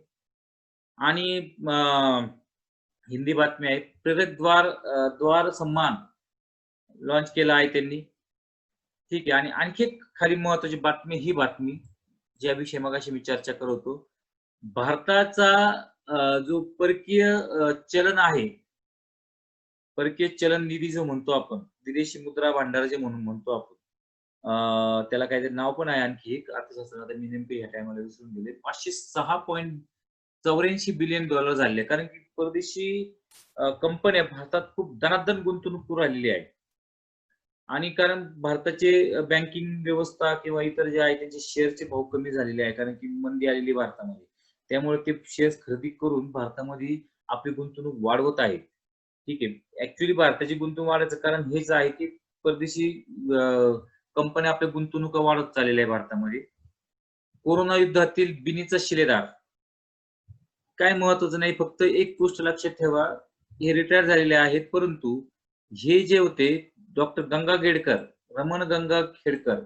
आणि हिंदी बातमी आहे. प्रेरक द्वार सम्मान लॉन्च केला आहे त्यांनी. ठीक आहे. आणि आणखी एक खरी महत्वाची बातमी, ही बातमी ज्याविषयी मगाशी मी चर्चा करत होतो, भारताचा जो परकीय चलन आहे, परकीय चलन निधी जो म्हणतो आपण, विदेशी मुद्रा भांडार जे म्हणून म्हणतो आपण, त्याला काहीतरी नाव पण आहे आणखी एक अर्थशास्त्रात, मी नेमके ह्या टायमाला विसरून गेले. 506.84 बिलियन डॉलर झाले. कारण की परदेशी कंपन्या भारतात खूप धनाधन गुंतवणूक करू राहिलेली आहे आणि कारण भारताचे बँकिंग व्यवस्था किंवा इतर जे आहे त्यांचे शेअरचे भाव कमी झालेले आहे, कारण की मंदी आलेली भारतामध्ये. त्यामुळे ते शेअर्स खरेदी करून भारतामध्ये आपली गुंतवणूक वाढवत आहेत. ठीक आहे. ऍक्च्युली भारताची गुंतवणूक वाढायचं कारण हेच आहे की परदेशी कंपन्या आपल्या गुंतवणुका वाढत चाललेल्या आहे भारतामध्ये. कोरोना युद्धातील बिनीचा शिलेदार काय महत्वाचं नाही, फक्त एक गोष्ट लक्षात ठेवा, हे रिटायर झालेले आहेत, परंतु हे जे होते डॉक्टर गंगाखेडकर, रमण गंगाखेडकर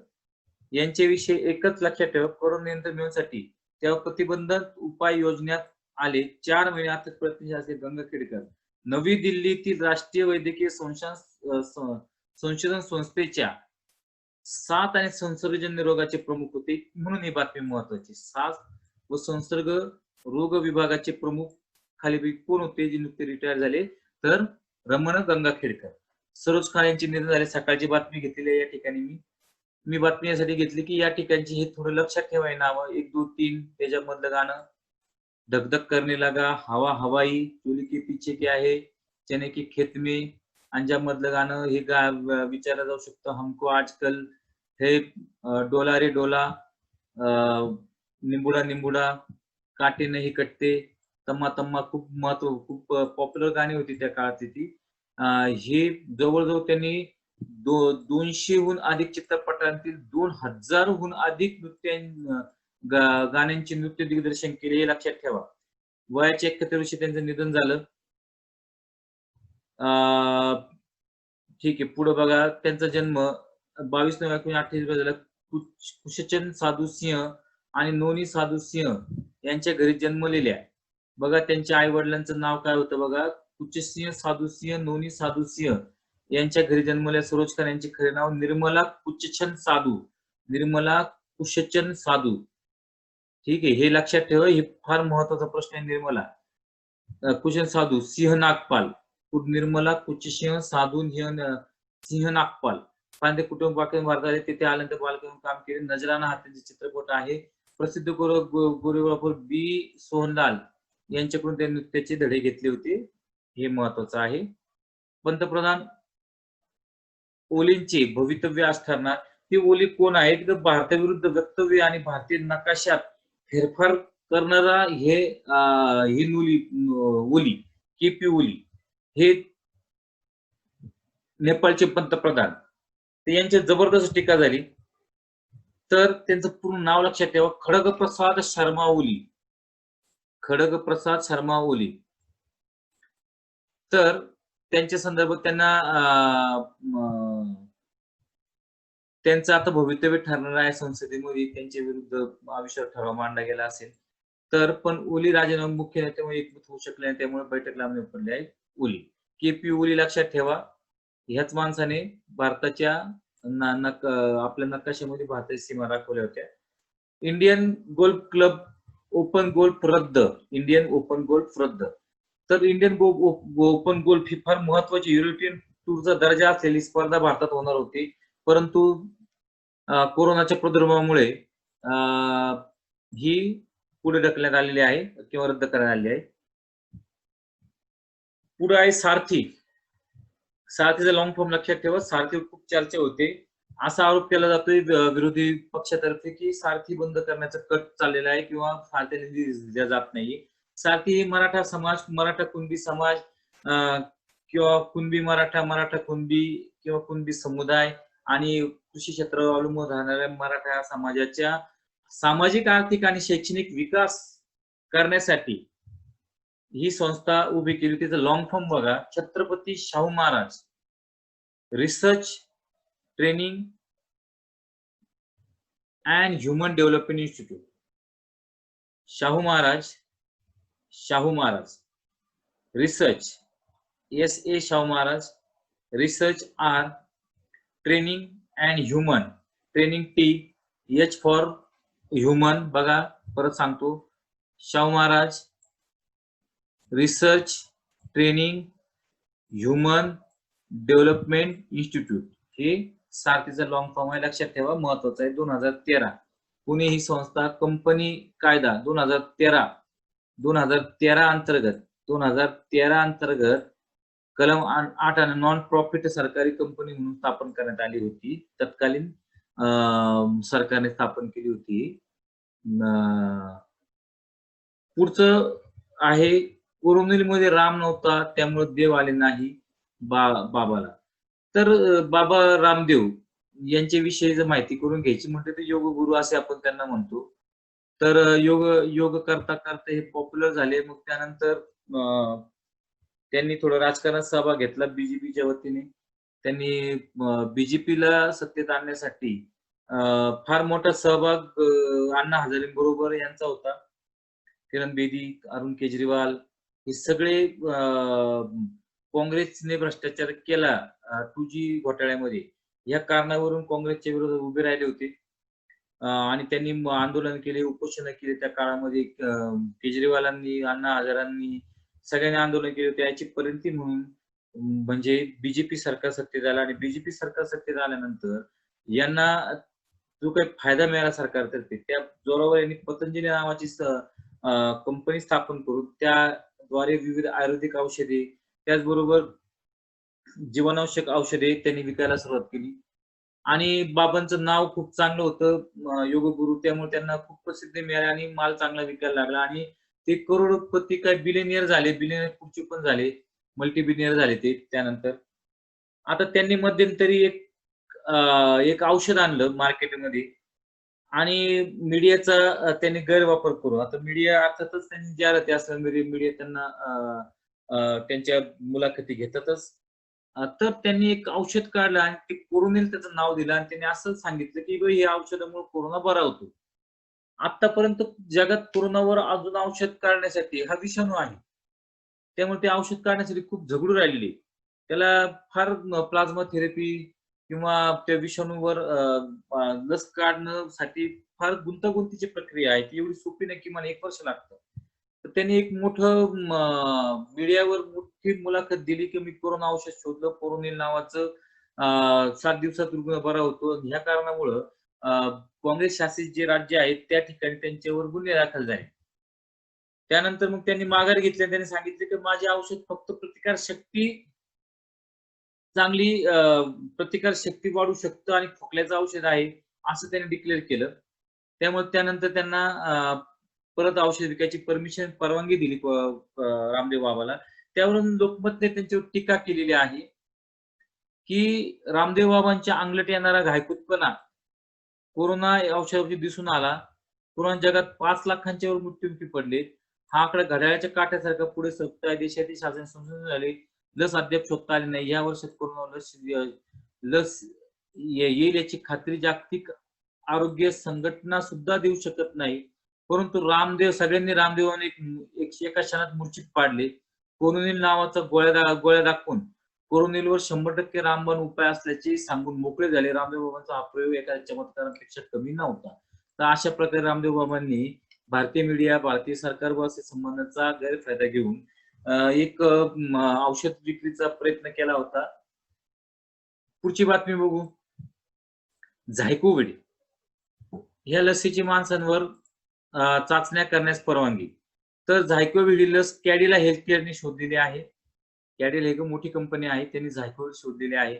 यांच्याविषयी एकच लक्षात ठेवा, कोरोना नियंत्रण मिळवण्यासाठी तेव्हा प्रतिबंधक उपाय योजण्यात आले. 4 महिने आता प्रयत्नशील गंगाखेडकर नवी दिल्लीतील राष्ट्रीय वैद्यकीय संशोधन संस्थेच्या साथ आणि संसर्गजन्य रोगाचे प्रमुख होते, म्हणून ही बातमी महत्वाची. साथ व संसर्ग रोग विभागाचे प्रमुख खाली कोण होते जे नुकते रिटायर झाले? तर रमण गंगाखेडकर. सरोज खान यांचे निधन झाले. सकाळची बातमी घेतलेली आहे या ठिकाणी मी. मी बातमी यासाठी घेतली की या ठिकाणची हे थोडं लक्षात ठेवाय नावं 1 2 3 त्याच्यामधलं गाणं धक-धक करने लगा, हवा हवाई, चोली के पीछे क्या है, चने की खेत में, अंजाम मधलं गाणं हे विचारलं जाऊ शकतं. हमको आजकल हे डोला रे डोला, निंबुडा निंबुडा, काटे नहीं कटते, तम्मा तम्मा खूप पॉप्युलर गाणी होती त्या काळातली ती. हे जवळ-जवळ त्यांनी 200हून अधिक चित्रपटांतील 2000हून अधिक गाण्यांचे नृत्य दिग्दर्शन केले हे लक्षात ठेवा. वयाच्या 71 वर्षी त्यांचं निधन झालं. ठीक आहे. पुढे बघा त्यांचा जन्म 22 नोव्हेंबर 1928 झाला. कुशचंद साधू सिंह आणि नोनी साधू सिंह यांच्या घरी जन्मलेल्या. बघा त्यांच्या आई-वडिलांचं नाव काय होतं बघा. कुचसिंह साधू सिंह, नोनी साधू सिंह यांच्या घरी जन्मलेल्या सरोज खान यांचे खरे नाव निर्मला कुचचंद साधू, निर्मला कुशचंद साधू. ठीक आहे. हे लक्षात ठेवा. हे फार महत्वाचा प्रश्न आहे निर्मला. कुशल साधू सिंह नागपाल, निर्मला कुचसिंह साधू सिंह नागपाल. पांडे कुटुंब भारतात तिथे आल्यानंतर बालकामगार काम केले. नजराना हा त्यांचा चित्रपट आहे. प्रसिद्ध कोरिओग्राफर बी सोहनलाल यांच्याकडून त्यांनी नृत्याचे धडे घेतले होते. हे महत्वाचं आहे. पंतप्रधान ओलींचे भवितव्य आज ठरणार. ते ओली कोण आहेत? तर भारताविरुद्ध वक्तव्य आणि भारतीय नकाशात फेरफार करणारा हे ओली, केपी ओली हे नेपाळचे पंतप्रधान. ते यांची जबरदस्त टीका झाली. तर त्यांचं पूर्ण नाव लक्षात ठेवा. खडगप्रसाद शर्मा ओली, खडगप्रसाद शर्मा ओली. तर त्यांच्या संदर्भात त्यांना त्यांचं आता भवितव्य ठरणार आहे संसदेमध्ये. त्यांच्या विरुद्ध अविश्वास ठराव मांडला गेला असेल तर, पण ओली राजीनामा मुख्य नेत्यामुळे एकमत होऊ शकले नाही, त्यामुळे बैठक लांबणी पडली आहे. ओली, केपी ओली लक्षात ठेवा. ह्याच माणसाने भारताच्या आपल्या नकाशामध्ये भारताची सीमा दाखवल्या होत्या. Indian golf club open golf रद्द, इंडियन ओपन गोल्फ रद्द. तर इंडियन ओपन गोल्फ ही फार महत्वाची युरोपियन टूरचा दर्जा असलेली स्पर्धा भारतात होणार होती, परंतु कोरोनाच्या प्रादुर्भावामुळे ही पुढे ढकलण्यात आलेली आहे किंवा रद्द करण्यात आलेली आहे. पुढे आहे सारथी. सारथीचा लॉंग फॉर्म लक्षात ठेवा. सारथी खूप चर्चा होते. असा आरोप केला जातोय विरोधी पक्षातर्फे की सारथी बंद करण्याचा कट चाललेला आहे किंवा सारथी निधी दिला जात नाही. सारथी ही मराठा समाज, मराठा कुणबी समाज किंवा कुणबी मराठा, मराठा कुणबी किंवा कुणबी समुदाय आणि कृषी क्षेत्रावर अवलंबून राहणाऱ्या मराठा समाजाच्या सामाजिक, आर्थिक आणि शैक्षणिक विकास करण्यासाठी ही संस्था उभी केली. तिचं लॉंग फॉर्म बघा. Chhatrapati Shahu Maharaj research training and human development institute. Shahu Maharaj research, SA Shahu Maharaj, research R, training and human, training T, H for human. बघा परत सांगतो. Shahu Maharaj research training human development institute हे सारथीचा लॉंग फॉर्म आहे. लक्षात ठेवा. महत्वाचा आहे. 2013 पुणे ही संस्था कंपनी कायदा 2013 अंतर्गत कलम 8 आणि नॉन प्रॉफिट सरकारी कंपनी म्हणून स्थापन करण्यात आली होती. तत्कालीन सरकारने स्थापन केली होती. पुढचं आहे कोरोनिलमध्ये राम नव्हता त्यामुळे देव आले नाही बाबाला. तर बाबा रामदेव यांच्याविषयी जर माहिती करून घ्यायची म्हटलं तर योग गुरु असे आपण त्यांना म्हणतो. तर योग करता करता हे पॉप्युलर झाले. मग त्यानंतर त्यांनी थोडं राजकारणात सहभाग घेतला बीजेपीच्या वतीने. त्यांनी बीजेपीला सत्तेत आणण्यासाठी फार मोठा सहभाग अण्णा हजारेंबरोबर यांचा होता. किरण बेदी, अरुण केजरीवाल हे सगळे काँग्रेसने भ्रष्टाचार केला 2G घोटाळ्यामध्ये, या कारणावरून काँग्रेसच्या विरोधात उभे राहिले होते आणि त्यांनी आंदोलन केले, उपोषण केले. त्या काळामध्ये केजरीवालांनी, अण्णा हजारांनी सगळ्यांनी आंदोलन केले होते. याची परिणती म्हणून म्हणजे बीजेपी सरकार सत्तेत आलं आणि बीजेपी सरकार सत्तेत आल्यानंतर यांना जो काही फायदा मिळाला सरकारतर्फे त्या जोरावर यांनी पतंजली नावाची कंपनी स्थापन करून त्याद्वारे विविध आयुर्वेदिक औषधे त्याचबरोबर जीवनावश्यक औषधे त्यांनी विकायला सुरुवात केली. आणि बाबांचं नाव खूप चांगलं होतं योगगुरु त्यामुळे त्यांना खूप प्रसिद्धी मिळाली आणि माल चांगला विकायला लागला आणि ते करोडपती काय बिलियनियर झाले, बिलियनियर पुढचे पण झाले, मल्टी बिलियनियर झाले ते त्यानंतर. आता त्यांनी मध्यंतरी एक औषध आणलं मार्केटमध्ये आणि मीडियाचा त्यांनी गैरवापर करून आता मीडिया अर्थातच त्यांनी जाहिराती असल्यामुळे मीडिया त्यांना त्यांच्या मुलाखती घेतातच. तर त्यांनी एक औषध काढलं आणि ते कोरोनिल त्याचं नाव दिलं आणि त्यांनी असं सांगितलं, की "बघ या औषधामुळे कोरोना बरा होतो." आत्तापर्यंत जगात कोरोनावर अजून औषध काढण्यासाठी हा विषाणू आहे. त्यामुळे ते औषध काढण्यासाठी खूप झगडू राहिलेले. त्याला फार प्लाझ्मा थेरपी किंवा त्या विषाणूवर लस काढण्यासाठी फार गुंतागुंतीची प्रक्रिया आहे. ती एवढी सोपी नाही, किमान 1 वर्ष लागतं. तर त्यांनी एक मोठं मीडियावर मोठी मुलाखत दिली, की मी कोरोना औषध शोधलं. कोरोनिल नावाचं 7 दिवसात रुग्ण बरा होतो. ह्या कारणामुळं काँग्रेस शासित जे राज्य आहेत, त्या ठिकाणी त्यांच्यावर गुन्हे दाखल झाले. त्यानंतर मग त्यांनी माघार घेतली आणि त्यांनी सांगितले, की माझे औषध फक्त प्रतिकारशक्ती चांगली प्रतिकारशक्ती वाढवू शकतं आणि खोकल्याचं औषध आहे, असं त्यांनी डिक्लेअर केलं. त्यामुळे त्यानंतर त्यांना परत औषध विकायची परवानगी दिली रामदेव बाबाला. त्यावरून लोकमतने त्यांच्यावर टीका केलेली आहे, की रामदेव बाबांच्या अंगलट येणारा घायकुतपणा कोरोना औषधावरती दिसून आला. कोरोना जगात 5 लाखांच्या वर मृत्युमुखी पडले. हा आकडा घड्याळाच्या काट्यासारखा पुढे सरकतोय. देशातील शासन संशोधन झाले. लस अद्याप शोधता आली नाही. या वर्षात कोरोना लस येईल याची खात्री जागतिक आरोग्य संघटना सुद्धा देऊ शकत नाही. परंतु सगळ्यांनी रामदेवाने एका क्षणात मूर्छित पाडले. कोरोनिल नावाचा गोळ्या दाखवून कोरोनिलवर 100% रामबाण उपाय असल्याचे सांगून मोकळे झाले. रामदेव बाबांचा हा प्रयोग एखाद्या चमत्कारापेक्षा कमी नव्हता. तर अशा प्रकारे रामदेव बाबांनी भारतीय मीडिया, भारतीय सरकार व असे संबंधाचा गैरफायदा घेऊन एक औषध विक्रीचा प्रयत्न केला होता. पुढची बातमी बघू. झायकोविड ह्या लसीची माणसांवर चाचण्या करण्यास परवानगी. तर झायकोविड ही लस कॅडिला हेल्थकेअरने शोधलेली आहे. कॅडिला ही एक मोठी कंपनी आहे. त्यांनी झायकोविड शोधलेली आहे.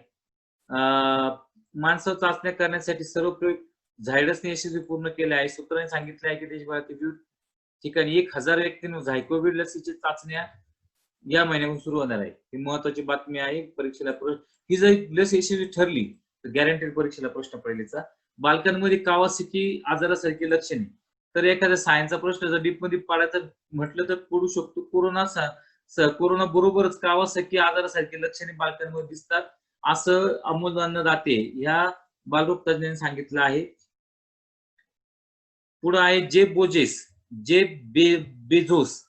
माणसावर चाचण्या करण्यासाठी सर्व प्रयोग झायडसने यशस्वी पूर्ण केले आहे. सूत्रांनी सांगितले आहे, की देशभरातील विविध ठिकाणी 1000 व्यक्तींवर झायकोविड लसीची चाचण्या या महिन्यापासून सुरू होणार आहे. ही महत्वाची बातमी आहे. परीक्षेला ही जर लस यशस्वी ठरली तर गॅरंटेड परीक्षेला प्रश्न पहिलेचा. बालकांमध्ये कावासाकी आजारासारखी लक्षणे. तर एखाद्या सायन्सचा प्रश्न जर डीपमध्ये पाडायचा म्हटलं तर पडू शकतो. कोरोना बरोबरच कावासाकी आजारासारखी लक्षणे बालकांमध्ये दिसतात, असं अमोल दाते या बालरोग तज्ञांनी सांगितलं आहे. पुढे आहे जेफ बेझोस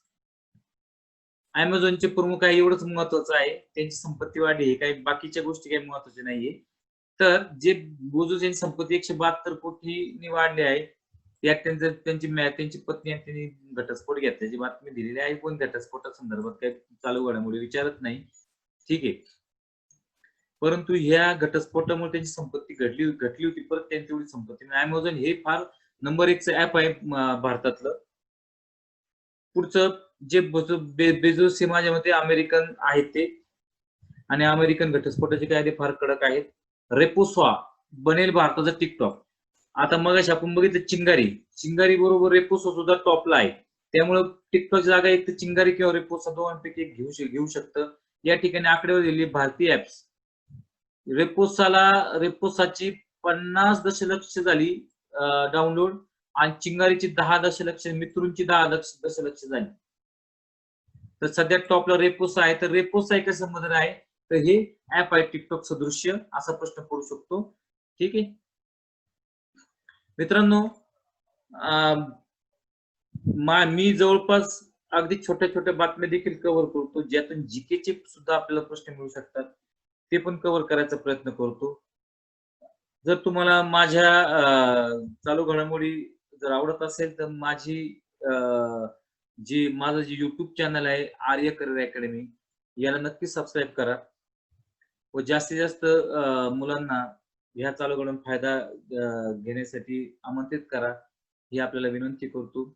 Amazonचे प्रमुख आहे, एवढंच महत्वाचं आहे. त्यांची संपत्ती वाढली. हे काही बाकीच्या गोष्टी काही महत्वाच्या नाहीये. तर जे बेझोस यांची संपत्ती 172 कोटींनी वाढली आहे. त्यात त्यांची पत्नी आणि त्यांनी घटस्फोट घेतल्याची बातमी दिलेली आहे. पण घटस्फोटासंदर्भात काही चालू घडामोडी विचारत नाही. ठीक आहे. परंतु ह्या घटस्फोटामुळे त्यांची संपत्ती घटली होती. परत त्यांची एवढी संपत्ती नाही. Amazon हे फार नंबर 1चं ॲप आहे भारतातलं. पुढचं जे बेझोस हे माझ्या मते अमेरिकन आहेत ते आणि अमेरिकन घटस्फोटाचे कायदे फार कडक आहेत. रेपोस्वा बनेल भारताचा टिकटॉक. आता मगाशी आपण बघितलं चिंगारी बरोबर रेपोस्वा सुद्धा टॉपला आहे. त्यामुळे टिकटॉकची जागा एक तर चिंगारी किंवा रेपोस्वा दोघांपैकी एक घेऊ शकतं. या ठिकाणी आकडेवारी दिली भारतीय ऍप्स. रेपोसाची 50 दशलक्ष झाली डाउनलोड आणि चिंगारीची 10 दशलक्ष, मित्रूंची 10 दशलक्ष झाली. तर सध्या टॉपला रेपोसा आहे. तर रेपोसा एका संबंध आहे. तर हे ऍप आहे टिकटॉक सदृश्य, असा प्रश्न पडू शकतो. ठीक आहे मित्रांनो, मी जवळपास अगदी छोट्या बातम्या देखील कव्हर करतो, ज्यातून जीकेचे सुद्धा आपल्याला प्रश्न मिळू शकतात. ते पण कव्हर करायचा प्रयत्न करतो. जर तुम्हाला माझ्या चालू घडामोडी जर आवडत असेल तर माझं जे YouTube चॅनल आहे आर्य करिअर अकॅडमी, याला नक्की सबस्क्राईब करा व जास्तीत जास्त मुलांना ह्या चालू घडामोडींचा फायदा घेण्यासाठी आमंत्रित करा ही आपल्याला विनंती करतो.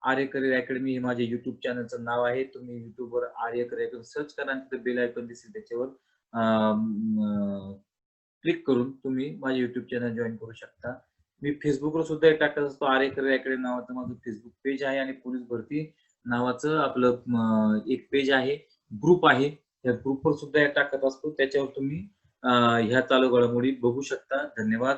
आर्य करिअर अकॅडमी हे माझे YouTube चॅनलचं नाव आहे. तुम्ही YouTubeवर आर्य करिअर अकॅडमी सर्च करा आणि तिथे बेल आयकॉन दिसेल त्याच्यावर क्लिक करून तुम्ही माझे YouTube चॅनल जॉइन करू शकता. मी Facebookवर सुद्धा टाकत असतो. आर्य करिअर अकॅडमी नावाचं माझं Facebook पेज आहे आणि पोलीस भरती नावाचं आपलं एक पेज आहे, ग्रुप आहे. त्या ग्रुपवर सुद्धा टाकत असतो. त्याच्यावर तुम्ही ह्या चालू घडामोडी बघू शकता. धन्यवाद.